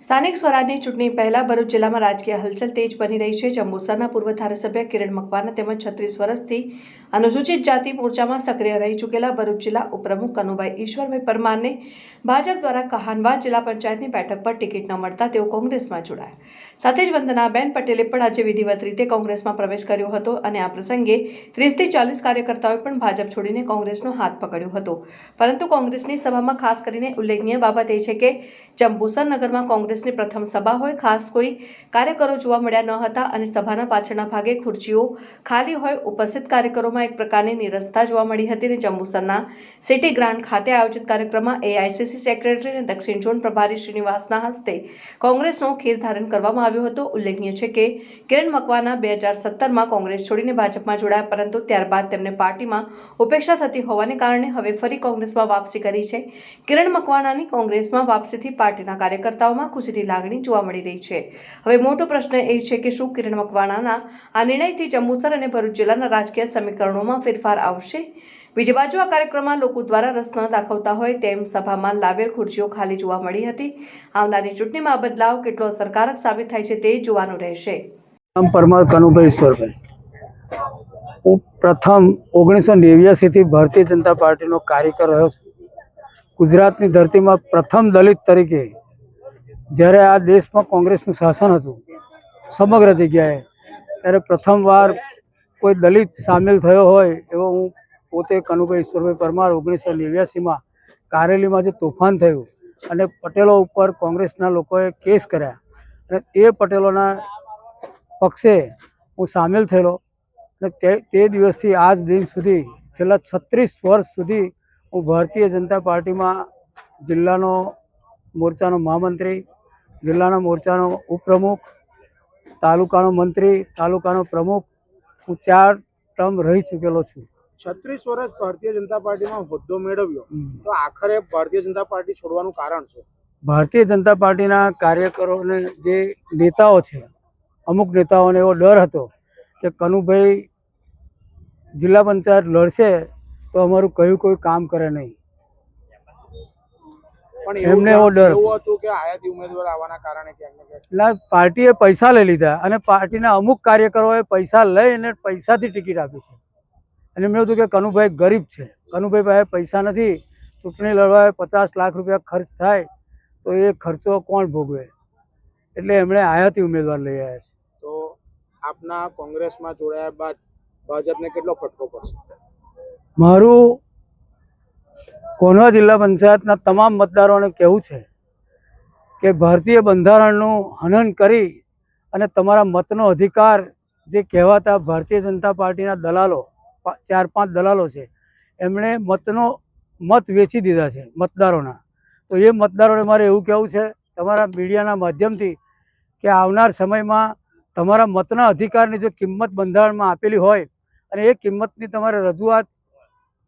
સ્થાનિક સ્વરાજની ચૂંટણી પહેલા ભરૂચ જિલ્લામાં રાજકીય હલચલ તેજ બની રહી છે। જંબુસરના પૂર્વ ધારાસભ્ય કિરણ મકવાણા તેમજ 36 વર્ષથી અનુસૂચિત જાતિ મોરચામાં સક્રિય રહી ચૂકેલા ભરૂચ જિલ્લા ઉપપ્રમુખ કનુભાઈ ઈશ્વરભાઈ પરમારને ભાજપ દ્વારા કહાનવાડ જિલ્લા પંચાયતની બેઠક પર ટિકિટ ન મળતા તેઓ કોંગ્રેસમાં જોડાયા। સાથે જ વંદનાબેન પટેલે પણ આજે વિધિવત રીતે કોંગ્રેસમાં પ્રવેશ કર્યો હતો અને આ પ્રસંગે 30 થી 40 કાર્યકર્તાઓએ પણ ભાજપ છોડીને કોંગ્રેસનો હાથ પકડ્યો હતો। પરંતુ કોંગ્રેસની સભામાં ખાસ કરીને ઉલ્લેખનીય બાબત એ છે કે જંબુસર નગરમાં કોંગ્રેસની પ્રથમ સભા હોય ખાસ કોઈ કાર્યકરો જોવા મળ્યા ન હતા અને સભાના પાછળના ભાગે ખુરશીઓ ખાલી હોય। ઉપસ્થિત કાર્યકરોમાં એક પ્રકારની નિરસતા જોવા મળી હતી અને જંબુસરના સિટી ગ્રાન્ડ ખાતે આયોજિત કાર્યક્રમમાં એઆઈસીસી સેક્રેટરી અને દક્ષિણ ઝોન પ્રભારી શ્રીનિવાસના હસ્તે કોંગ્રેસનો ખેસ ધારણ કરવામાં આવ્યો હતો। ઉલ્લેખનીય છે કે કિરણ મકવાણા 2017માં કોંગ્રેસ છોડીને ભાજપમાં જોડાયા, પરંતુ ત્યારબાદ તેમને પાર્ટીમાં ઉપેક્ષા થતી હોવાને કારણે હવે ફરી કોંગ્રેસમાં વાપસી કરી છે। કિરણ મકવાણાની કોંગ્રેસમાં વાપસીથી પાર્ટીના કાર્યકર્તાઓમાં ખુશીની લાગણી જોવા મળી રહી છે। હવે મોટો પ્રશ્ન એ છે કે શું કિરણ મકવાણાના આ નિર્ણયથી જંબુસર અને ભરૂચ જિલ્લાના રાજકીય સમીકરણોમાં ફેરફાર આવશે? બીજી બાજુ આ કાર્યક્રમમાં લોકો દ્વારા રસ ન દાખવતા હોય તેમ સભામાં લાવેલ ખુરશીઓ ખાલી જોવા મળી હતી। આવનારી ચૂંટણીમાં આ બદલાવ કેટલો અસરકારક સાબિત થાય છે તે જોવાનું રહેશે। પરમાર કનુભાઈ ઈશ્વરભાઈ, હું પ્રથમ 1989 થી ભારતીય જનતા પાર્ટીનો કાર્યકર રહ્યો છું। ગુજરાતની ધરતીમાં પ્રથમ દલિત તરીકે જ્યારે આ દેશમાં કોંગ્રેસનું શાસન હતું સમગ્ર જગ્યાએ, ત્યારે પ્રથમવાર કોઈ દલિત સામેલ થયો હોય એવો હું પોતે કનુભાઈ ઈશ્વરભાઈ પરમાર 1989માં કારેલીમાં જે તોફાન થયું અને પટેલો ઉપર કોંગ્રેસના લોકોએ કેસ કર્યા અને એ પટેલોના પક્ષે હું સામેલ થયેલો અને તે દિવસથી આજ દિન સુધી છેલ્લા 36 વર્ષ સુધી હું ભારતીય જનતા પાર્ટીમાં જિલ્લાનો મોરચાનો મહામંત્રી, જિલ્લાના મોરચાનો ઉપપ્રમુખ, તાલુકાનો મંત્રી, તાલુકાનો પ્રમુખ, હું 4 ટર્મ રહી ચૂકેલો છું। 36 વર્ષ ભારતીય જનતા પાર્ટીમાં હોદ્દો મેળવ્યો, તો આખરે ભારતીય જનતા પાર્ટી છોડવાનું કારણ શું? ભારતીય જનતા પાર્ટીના કાર્યકરોને જે નેતાઓ છે, અમુક નેતાઓને એવો ડર હતો કે કનુભાઈ જિલ્લા પંચાયત લડશે તો અમારું કયું કોઈ કામ કરે નહીં, પણ એમને એવો ડર હતો કે આયાતી ઉમેદવાર આવવાના કારણે એટલે પાર્ટીએ પૈસા લઈ લીધા અને પાર્ટીના અમુક કાર્યકરોએ પૈસા લઈને પૈસાથી ટિકિટ આપી છે અને એમને હતું કે કનુભાઈ ગરીબ છે, કનુભાઈ પાસે પૈસા નથી, ચૂંટણી લડવા 50 લાખ રૂપિયા ખર્ચ થાય તો એ ખર્ચો કોણ ભોગવે, એટલે એમણે આયાતી ઉમેદવાર લઈ આવ્યા છે। તો આપના કોંગ્રેસમાં જોડાયા બાદ ભાજપને કેટલો ફટકો પડશે? મારું કોનવા જિલ્લા પંચાયતના તમામ મતદારોને કહેવું છે કે ભારતીય બંધારણનું હનન કરી અને તમારા મતનો અધિકાર જે કહેવાતા ભારતીય જનતા પાર્ટીના દલાલો 4-5 દલાલો છે, એમણે મત વેચી દીધા છે મતદારોના। તો એ મતદારોને મારે એવું કહેવું છે તમારા મીડિયાના માધ્યમથી કે આવનાર સમયમાં તમારા મતના અધિકારની જો કિંમત બંધારણમાં આપેલી હોય અને એ કિંમતની તમારે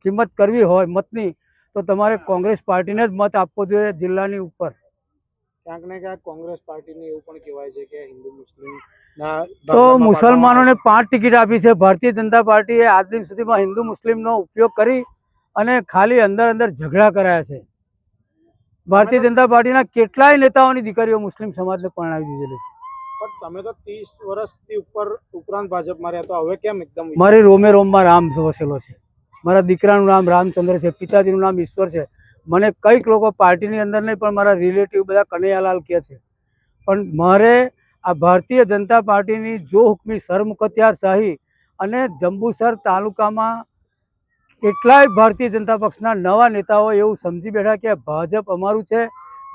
કિંમત કરવી હોય મતની, તો તમારે કોંગ્રેસ પાર્ટીને જ મત આપવો જોઈએ જિલ્લાની ઉપર। ક્યાંક ને ક્યાંક કોંગ્રેસ પાર્ટીને એવું પણ કહેવાય છે કે હિન્દુ મુસ્લિમના તો મુસલમાનોને 5 ટિકિટ આપી છે। ભારતીય જનતા પાર્ટીએ આજ દિન સુધીમાં હિન્દુ મુસ્લિમનો ઉપયોગ કરી અને ખાલી અંદર ઝઘડા કરાયા છે। ભારતીય જનતા પાર્ટીના કેટલાય નેતાઓની દીકરીઓ મુસ્લિમ સમાજને પરણાવી દીધેલી છે। પણ તમે તો 30 વર્ષથી ઉપરાંત ભાજપમાં રહ્યા, તો હવે કેમ એકદમ? મારી રોમે રોમમાં રામ વસેલો છે, મારા દીકરાનું નામ રામચંદ્ર છે, પિતાજીનું નામ ઈશ્વર છે। મને કંઈક લોકો પાર્ટીની અંદર નહીં પણ મારા રિલેટિવ બધા કનૈયાલાલ કહે છે, પણ મારે આ ભારતીય જનતા પાર્ટીની જો હુકમી સરમુખત્યારશાહી અને જંબુસર તાલુકામાં કેટલાય ભારતીય જનતા પક્ષના નવા નેતાઓ એવું સમજી બેઠા કે ભાજપ અમારું છે,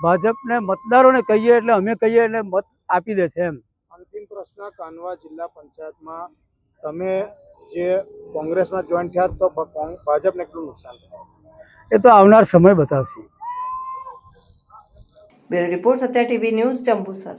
ભાજપને મતદારોને કહીએ એટલે અમે કહીએ એટલે મત આપી દે છે એમ। અંતિમ પ્રશ્ન, કાનવા જિલ્લા પંચાયતમાં તમે જે કોંગ્રેસમાં જોઈન થયા તો ભાજપને કેટલું નુકસાન થશે એ તો આવનાર સમય બતાવશે। Bureau report, Satya TV news, Jambusar.